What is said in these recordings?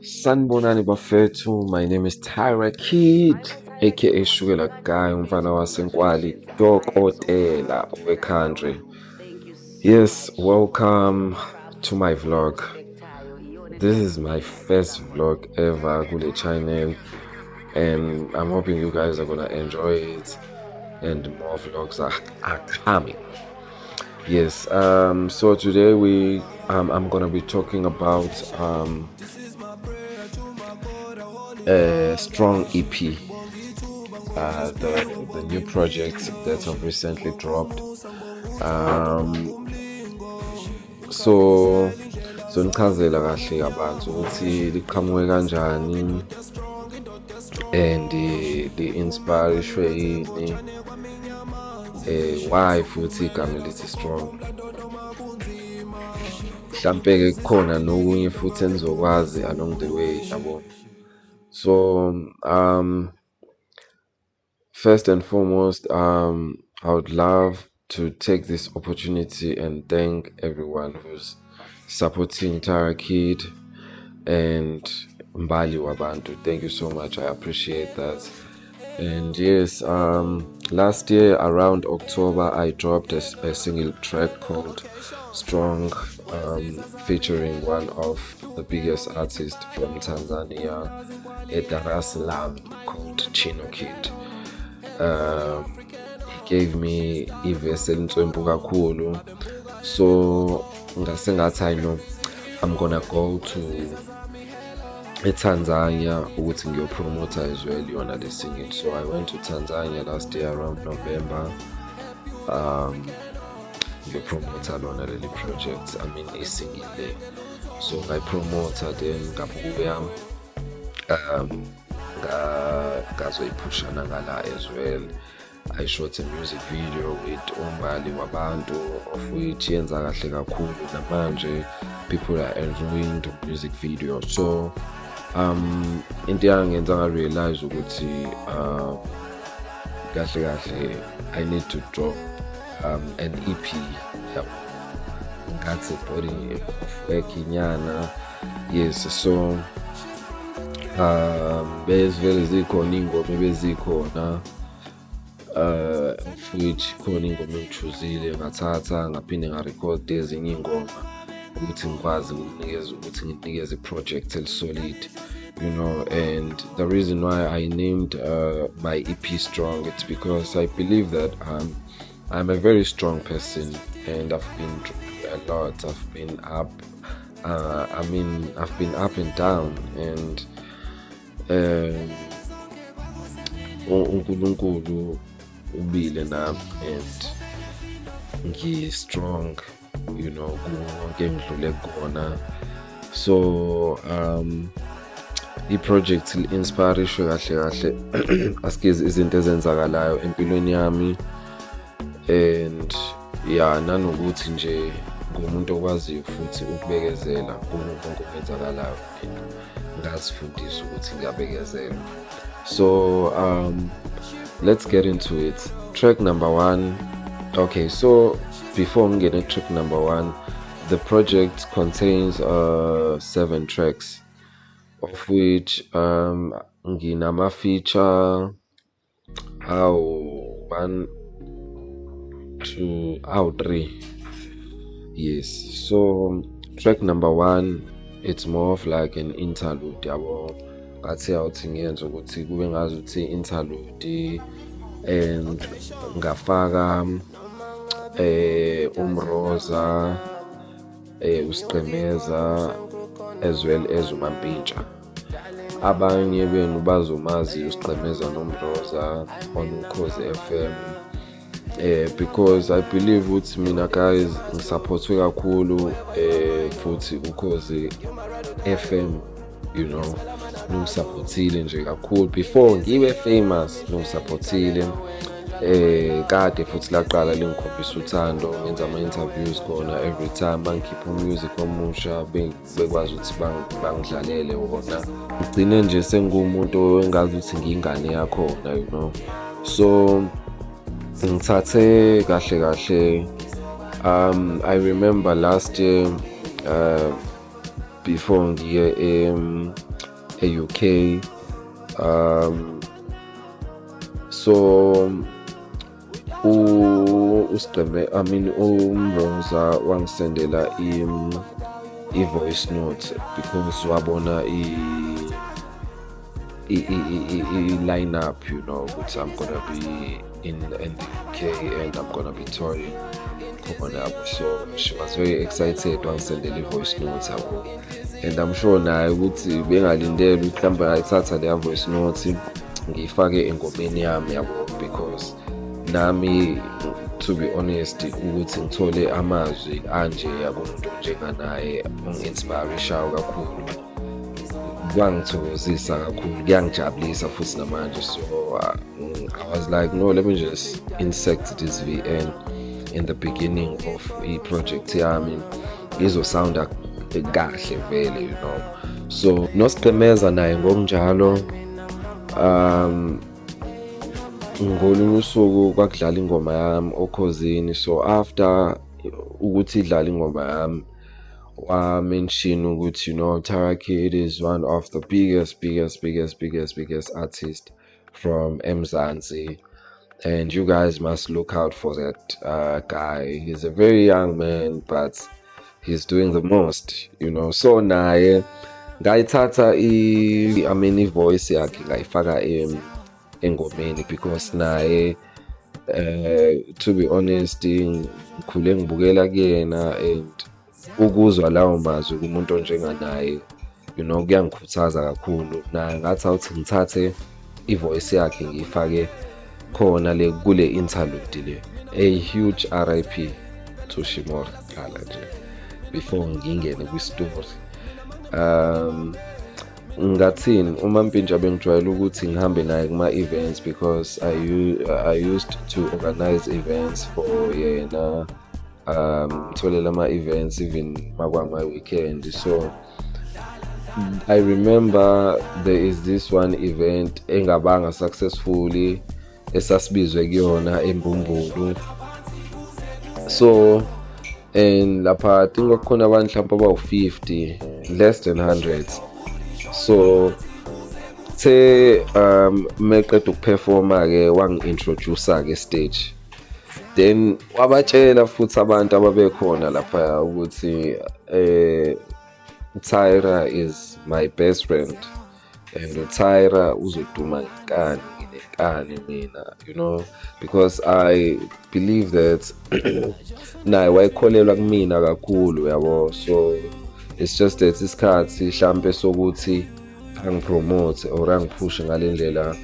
Sanibonani bafethu, my name is Tyra Kid, aka Shukela Guy, umfana wasenkwali, dokotela we-country. Yes, welcome to my vlog. This is my first vlog ever kule channel, and I'm hoping you guys are gonna enjoy it, and more vlogs are coming. Yes, so today I'm gonna be talking about Strong EP, the new project that have recently dropped. So nichazela kahle kabanzi ukuthi liqhamuke kanjani and li-inspirishwe yini, why futhi igama lithi Strong. Mhlampe-ke kukhona nokunye futhi enizokwazi along the way, yabo. So first and foremost, I would love to take this opportunity and thank everyone who's supporting Tyra Kid and Mbali Wabantu. Thank you so much. I appreciate that. And yes, last year around October, I dropped a single track called Strong, featuring one of the biggest artists from Tanzania, Dar es Salaam, called Chino Kid. He gave me ivesi elintswempu kakhulu, so ngase ngathi I know I'm gonna go to Tanzania ukuthi ngiyopromota as well yona le singing. So I went to Tanzania last year around November, ngiyopromota lona leli project, I mean isinging le. So ngayipromota then ngabuya ngazoyiphushana ngala as well. I shot a music video with Mbali Wabantu, of which yenza kahle kakhulu namanje people are enjoying the music video. So into yangenza ngarealize ukuthi kahle I need to drop an EP. Ngathi body of work inyana. Yes, so bezivele zikhona ingoma ebezikhona, which khona ingoma engithuzile ngathatha ngaphinde ngarecord ezinye ingoma ukuthi ngikwazi nginikeze i-project elisolid, you know. And the reason why I named my EP Strong, it's because I believe that I'm a very strong person and I've been through a lot. I've been up I've been up and down, and uNkulunkulu ubile nami and ngi-strong, you know, konke engidlule kona. So i-project li-inspirishwe kahle asikizi izinto ezenzakalayo empilweni yami, and yeah, nanokuthi nje ngumuntu okwaziyo futhi ukubekezela konke okwenzakalayo, ngazifundisa ukuthi ngiyabekezela. So let's get into it. Track number 1. Okay, so before we get into track number 1, the project contains 7 tracks, of which nginama feature 3. Yes, so track number 1, it's more of like an interlude, yabo. Ngathi awuthi ngiyenza ukuthi kube ngazuthi interlude, and ngafaka uMroza, uSiqemeza, as well as uMampintsha. Abanye benu bazomazi uSiqemeza noMroza on Ukhozi FM, because I believe ukuthi mina guys ngisupportwe kakhulu futhi Ukhozi FM, you know, ngisupportile nje kakhulu before ngibe famous, ngisupportile kade futhi laqala lingikhombisa uthando, ngenza ama-interviews khona every time bangikhipha music omusha, bekwazi ukuthi bangidlalele wona. Ngigcine nje sengumuntu engazi ukuthi ngiyingane yakhona, you know. So ngithathe kahle I remember last year before ngiye e-UK. So uMroza wangisendela i-voice note because wabona i-lineup, which I'm gonna be in the UK and I'm gonna be touring khona yabo. So she was very excited wangisendela i-voice note yabo, and I'm sure naye ukuthi bengalindele ukuthi mhlawumbe ngayithatha leya voice note ngiyifake engomeni yami yabo, because nami to be honest ukuthi ngithole amazwi anje yabantu njenganaye ongi-inspire-ishayo kakhulu kwangithokozisa kakhulu, kuyangijabulisa futhi namanje. So I was like, no, let me just insert this VN in the beginning of i-project yami izosounda kahle vele, so noSiqemeza naye ngokunjalo. Ngolunye usuku kwakudlala ingoma yami okhozini, so after ukuthi idlala ingoma yami mention ukuthi Tara Kid is one of the biggest artists from Mzansi, and you guys must look out for that guy. He's a very young man, but he's doing the most, so naye ngayithatha i-voice yakhe ngayifaka engomeni, because naye to be honest ngikhule ngibukela kuyena, and ukuzwa lawo mazwi kumuntu onjenganaye kuyangikhuthaza kakhulu. Naye ngathi awuthi ngithathe i-voice yakhe ngiyifake khona kule interlude le. A huge RIP to Shimora Kala nje before ngingene kwi-story. Ngathini uMampintsha bengijwayele ukuthi ngihambe naye kuma-events, because I used to organize events for yena, ngitholela ama-events even makwama-weekend. So I remember there is this one event engabanga successfully esasibizwe kuyona eMbumbulu. So and lapha I think kwakukhona abantu mhlawumbe abawu-50, less than 100. So meqeda ukuperforma-ke wangi-introduce-ke stage, then wabatshela futhi abantu ababekhona lapha ukuthi Tyra is my best friend, and Tyra uzoduma ngenkani mina, because I believe that naye wayekholelwa kumina kakhulu yabo. So it's just that isikhathi mhlambe sokuthi angipromote or angiphushe ngale ndlela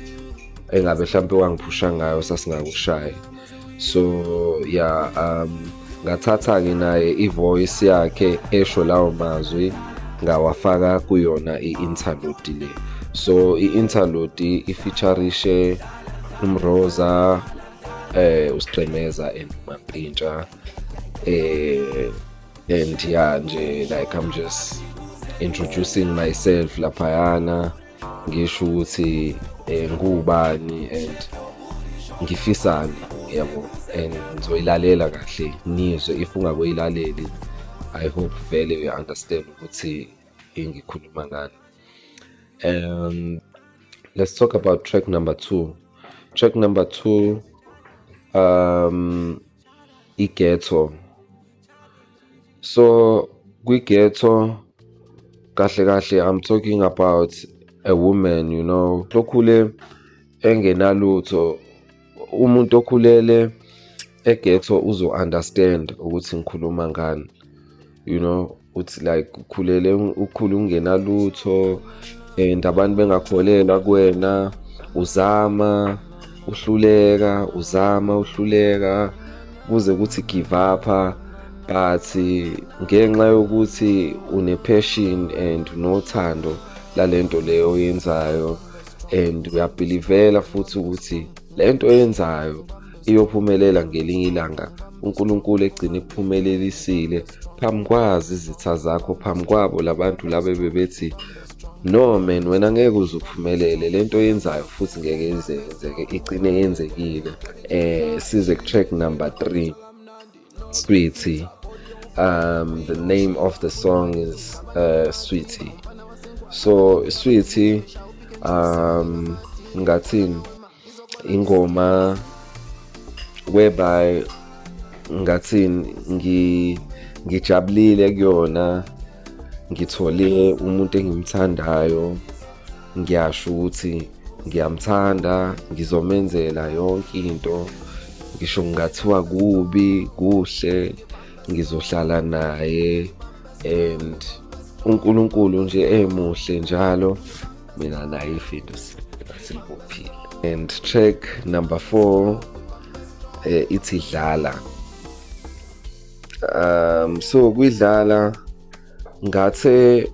engabe mhlambe wangiphusha ngayo sasingakushayi. So yeah, ngathatha-ke naye i-voice yakhe esho lawo mazwi ngawafaka kuyona i-interlude le. So i-interlude ifeaturishe uMroza, uSiqemeza and Mampintsha, and yeah nje like I'm just introducing myself laphayana, ngisho ukuthi ngubani and ngifisani yabo, and ngizoyilalela kahle nizwe. If ungakoyilaleli, I hope vele you understand ukuthi ngikhuluma ngani. Let's talk about track number 2. Track number 2, iGhetto. So kwi-ghetto kahle I'm talking about a woman, lokhule engenalutho. Umuntu okhulele eGhetto uzo-understand ukuthi ngikhuluma ngani, uthi like ukhule ungenalutho and abantu bengakholelwa kuwena, uzama uhluleka kuze kuthi give up, but ngenxa yokuthi une-passion and unothando lalento leyo oyenzayo, and uyabhilivela futhi ukuthi lento oyenzayo iyophumelela ngelinye ilanga. uNkulunkulu egcina ekuphumelelisile phambi kwazi izitha zakho, phambi kwabo labantu laba bebethi no man, wena ngeke uzuphumelele, lento oyenzayo futhi ngeke yenzeke, igcine yenzekile. Size ku-track number 3, Sweetie. The name of the song is Sweetie. So Sweetie, ngathini, ingoma whereby ngathini ngijabulile kuyona, ngithole umuntu engimthandayo, ngiyasho ukuthi ngiyamthanda, ngizomenzela yonke into, ngisho kungathiwa kubi kuhle, ngizohlala naye, and uNkulunkulu nje emuhle njalo, mina naye ifindo silibophile. And track number 4 ithi Dlala. So kuyidlala ngathe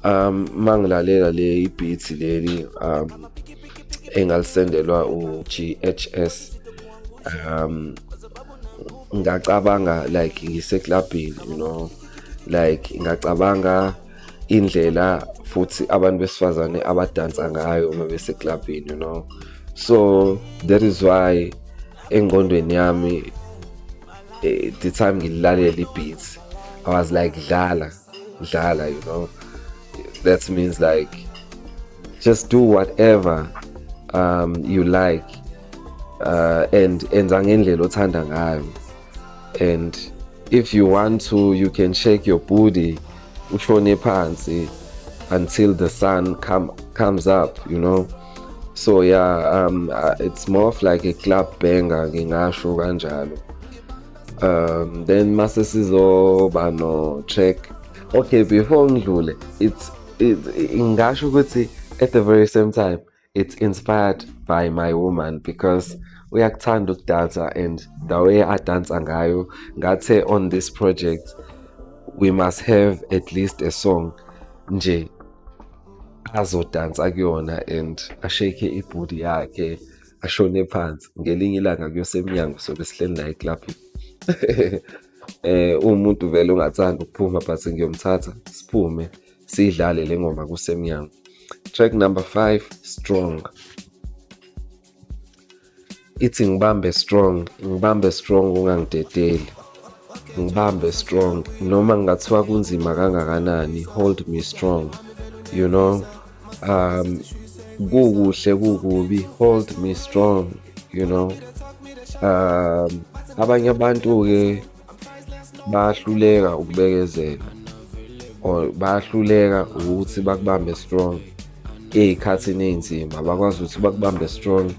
mangilalela le beat leli engalisendelwa uGHS, ngacabanga like ngiseklabhini, you know, like ngacabanga indlela futhi abantu besifazane abadansa ngayo uma beseklabhini, you know. So that is why engqondweni yami the time ngilalela i-beat, I was like Dlala, you know. That means like just do whatever you like, and enza ngendlela othanda ngayo, and if you want to, you can shake your booty ushone phansi until the sun comes up, you know. So yeah, it's more of like a club banger, ngingasho kanjalo. Then mase sizoba no track. Okay, before ngidlule, ngingasho ukuthi at the very same time it's inspired by my woman, because uyakuthanda ukudansa, and the way adansa ngayo, ngathe on this project we must have at least a song nje azodansa kuyona and ashake ibooty yakhe ashone phansi. Ngelinye ilanga kuyosemnyango sobe sihleli naye eklabhini. Umuntu vele ungathanda ukuphuma, but ngiyomthatha siphume sidlale le ngoma kusemnyango. Track number 5, Strong. Ithi ngibambe strong ungangidedeli, ngibambe strong noma ngathiwa kunzima kangakanani, hold me strong, you know. Kukuhle kukubi, hold me strong, you know. Abanye abantu ke bayahluleka ukubekezela, or bayahluleka ukuthi bakubambe strong ey'khathini ey'nzima, abakwazi ukuthi bakubambe strong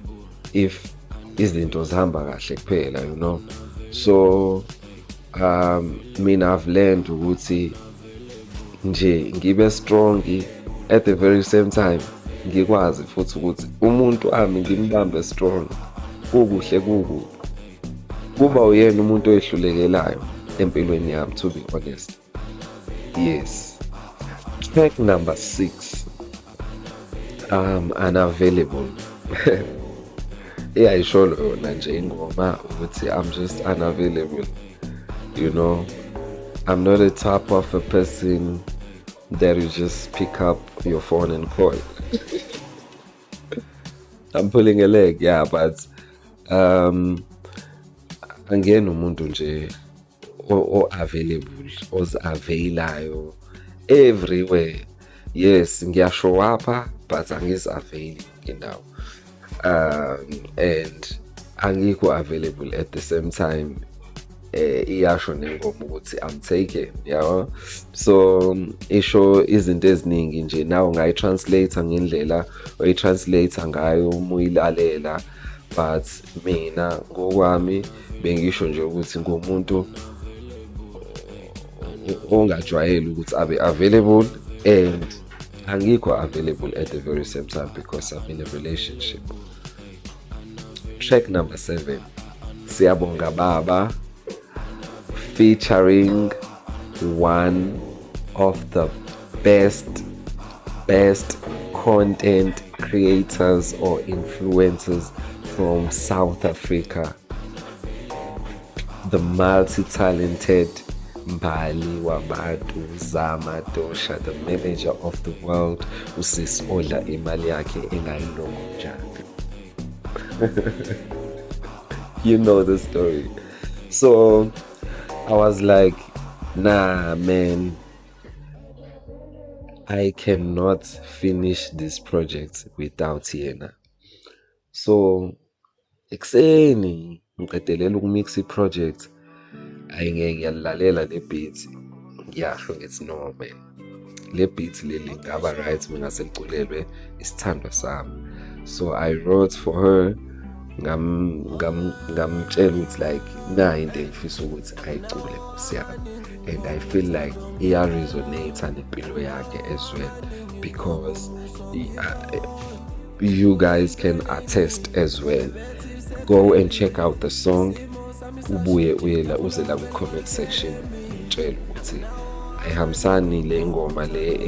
if izinto zihamba kahle kuphela, you know. So mina I've learned ukuthi nje ngibe strong at the very same time, ngikwazi futhi ukuthi umuntu ami ngimbambe strong, kukuhle kukubi, kuba uyena umuntu oyehlulekelayo empilweni yami, to be honest. Yes. Track number 6, Unavailable. Iyayisho yona nje ingoma ukuthi I'm just unavailable, you know. I'm not a type of a person that you just pick up your phone and call. I'm pulling a leg, yeah, but angena umuntu nje o-available, ozi-availayo everywhere. Yes, ngiyashow up, but angizi-avail indawo, and angikho available at the same time. Iyasho nengoma ukuthi I'm taken, yabo. So isho izinto eziningi nje, nawe ungayitranslate ngendlela oyitranslate ngayo uma uyilalela, but mina ngokwami bengisho nje ukuthi ngumuntu ongajwayeli ukuthi abe available, and angikho available at the very same time because I'm in a relationship. Track number 7, Siyabonga Baba, featuring one of the best content creators or influencers from South Africa, the multi-talented Mbali Wabantu Zama Dosha, the manager of the world, usis odla imali yakhe engayilongo. You know the story. So I was like, nah man, I cannot finish this project without yena. So ekuseni ngiqedelela ukumix i-project, ayingeke ngiyalilalela le beat, ngiyasho ngithi no man, le beat leli ngaba right mina seliculelwe isithando sami. So I wrote for her, ngamtshela ukuthi like nayi into engifisa ukuthi ayicule Nkosi yami, and I feel like iya-resonate nempilo yakhe as well, because you guys can attest as well. Go and check out the song, ubuye uze la kwi-comment section ngitshela ukuthi ayihambisani le ngoma le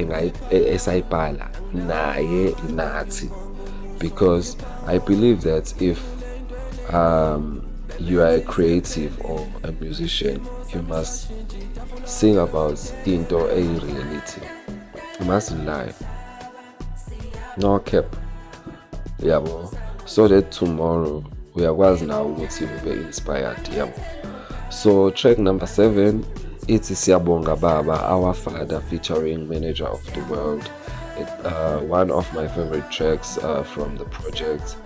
esayibhala naye nathi, because I believe that if you are a creative or a musician, you must sing about into eyi-reality. You mustn't lie, no cap, yabo, so that tomorrow uyakwazi nawe ukuthi ube inspired, yabo. So track number 7, ithi Siyabonga Baba, Our Father, featuring Manager of the World. One of my favorite tracks from the project.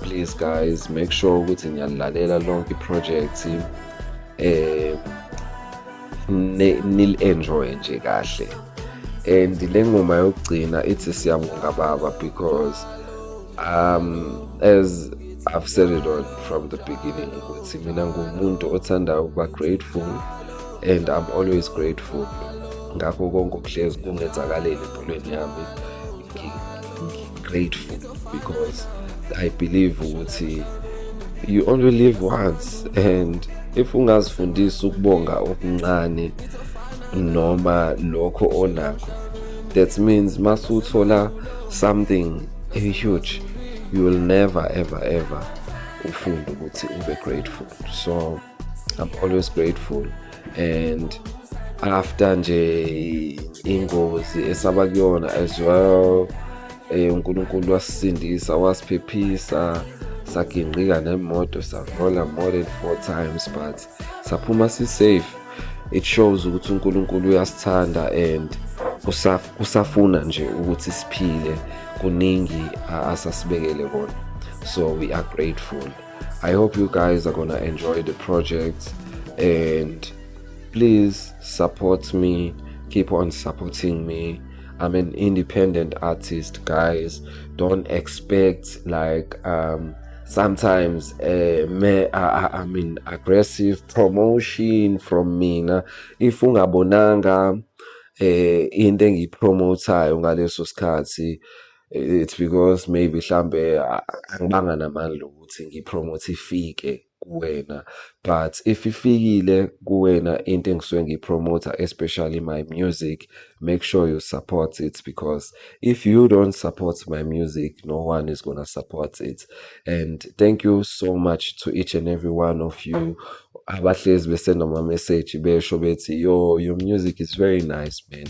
Please guys, make sure ukuthi niyalalela lonke i-project, nil-enjoy nje kahle. And le ngoma yokugcina ithi Siyabonga Baba because as I've said it on from the beginning ukuthi mina ngumuntu othanda ukuba grateful, and I'm always grateful. Ngakho konke okuhlezi kungenzakaleli empilweni yami, grateful, because I believe ukuthi you only live once, and if ungazifundisa ukubonga okuncane noma lokho onakho, that means masuthola something huge, you will never ever ufunde ukuthi ube grateful. So I'm always grateful, and after nje ingozi esaba kuyona as well, uNkulunkulu wasisindisa, wasiphephisa, saginqika nemoto, sarola more than 4 times, but saphuma si-safe. It shows ukuthi uNkulunkulu uyasithanda and usafuna nje ukuthi siphile, kuningi asasibekele kona. So we are grateful. I hope you guys are gonna enjoy the project, and please support me, keep on supporting me. I'm an independent artist, guys. Don't expect like sometimes I mean aggressive promotion from me. If ungabonanga into engiyipromotayo ngaleso sikhathi, it's because maybe mhlambe angibanga namandla ukuthi ngipromote ifike kuwena, but if ifikile kuwena into engisuke ngiyipromota, especially my music, make sure you support it, because if you don't support my music, no one is gonna support it. And thank you so much to each and every one of you abahlezi besenda ama-message besho bethi yo, your music is very nice, man,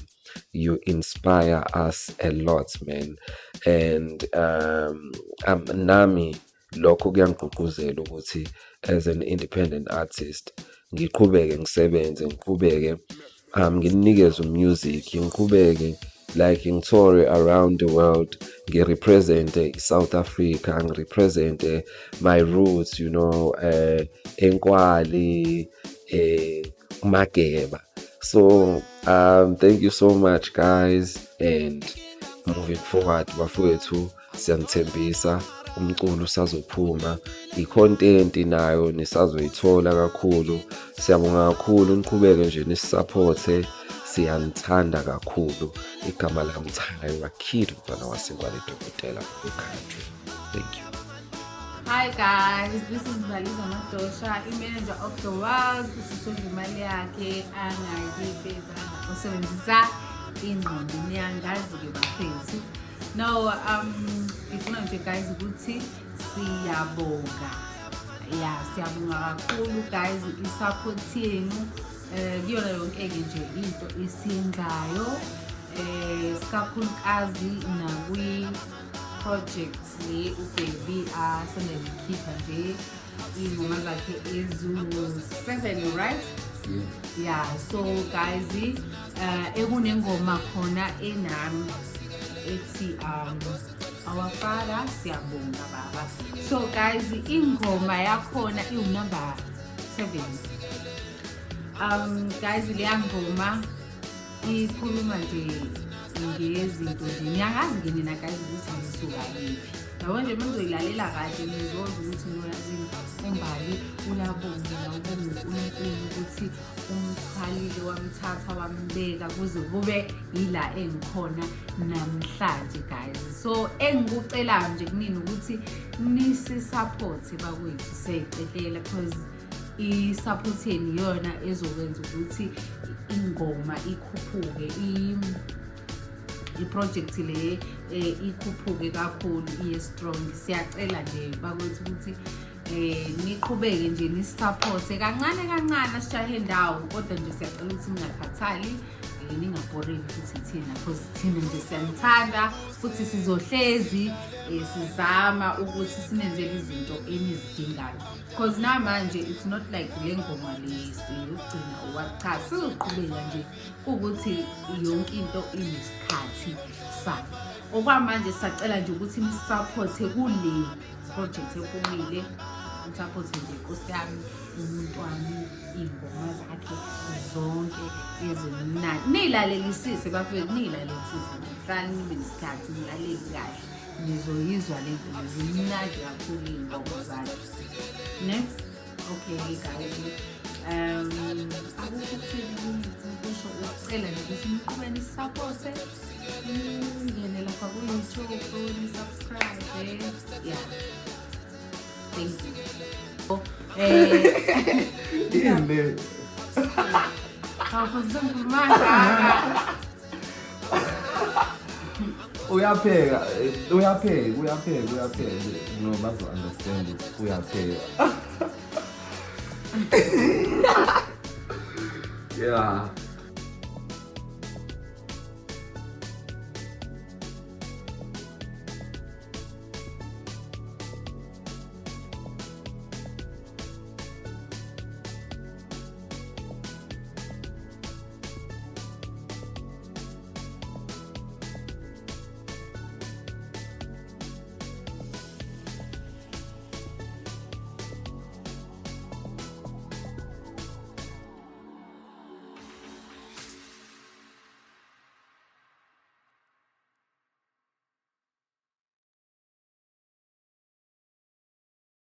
you inspire us a lot, man. And nami lokho kuyangigqugquzela ukuthi as an independent artist ngiqhubeke ngisebenze, ngiqhubeke nginikeze music, ngiqhubeke like ngitour around the world, ngirepresente South Africa, ngirepresente my roots, you know, eNkwali, Mageba. So thank you so much, guys, and moving forward bafowethu siyanithembisa umculo usazophuma, i-content nayo nisazoyithola kakhulu. Siyabonga kakhulu, niqhubeke nje nisupporte, siyanithanda kakhulu. Igama lami Thayo Rakid, umntwana waseNkwale Dokotela country. Thank you. Hi guys, this is Baliza Matosha, manager of the world. Usisonge imali yakhe angayibezanga usebenzisa ingqondo niyangazi-ke bafethu. Now ngifuna nje guys ukuthi siyabonga. Yeah, siyabonga kakhulu guys i-support yenu kuyona yonke-ke nje into esiyenzayo, sikakhulukazi nakwi-project le uBaby asenelikhipha nje iy'ngoma zakhe ezu-7, right? Yeah, so guys, ekunengoma khona enami ethi awafaka siyabonga baba. So guys, ingoma yakhona number 7. Guys, leya ngoma ikhuluma nje ngezinto nje. Ngiyangazi ke mina guys ukuthi ngisuka yiphi. Yabo nje mengizoyilalela kahle ngizozwa ukuthi noyazi uMbali uyabongela uNkulunkulu ukuthi umthalile wamthatha wambeka kuze kube yila engikhona namhlanje guys. So engikucelayo nje kunini ukuthi nisi support bakwethu siyayicelela because i-support yeni yona ezokwenza ukuthi ingoma ikhuphuke i-project le ikhuphuke kakhulu iye strong. Siyacela nje bakwethu ukuthi niqhubeke nje nisupport kancane kancane asishaye indawo kodwa nje siyacela ukuthi ningakhathali ningabhoreki futhi thina because thina nje siyanithanda futhi sizohlezi sizama ukuthi sinenzele izinto enizidingayo because namanje it's not like le ngoma lesiyogcina owacha sizoqhubeka nje ukuthi yonke into inesikhathi sayo. Okwamanje sisacela nje ukuthi nisupport kule project ephumile support nje Nkosi yami umuntu wami ingoma zakhe zonke ezimnandi nilalelisise bafethu nilalelisise mhlawumbe nibe nesikhathi nilaleli kahle nizoyizwa lento zimnandi kakhulu ingoma zakhe ne. Okay guys, akukuthini kusho ucela nje ukuthi niqhubeni support ngene lapha ku YouTube ni subscribe yeah. Thank you. Uyapheka no bazo understand it. Uyapheka. Yeah.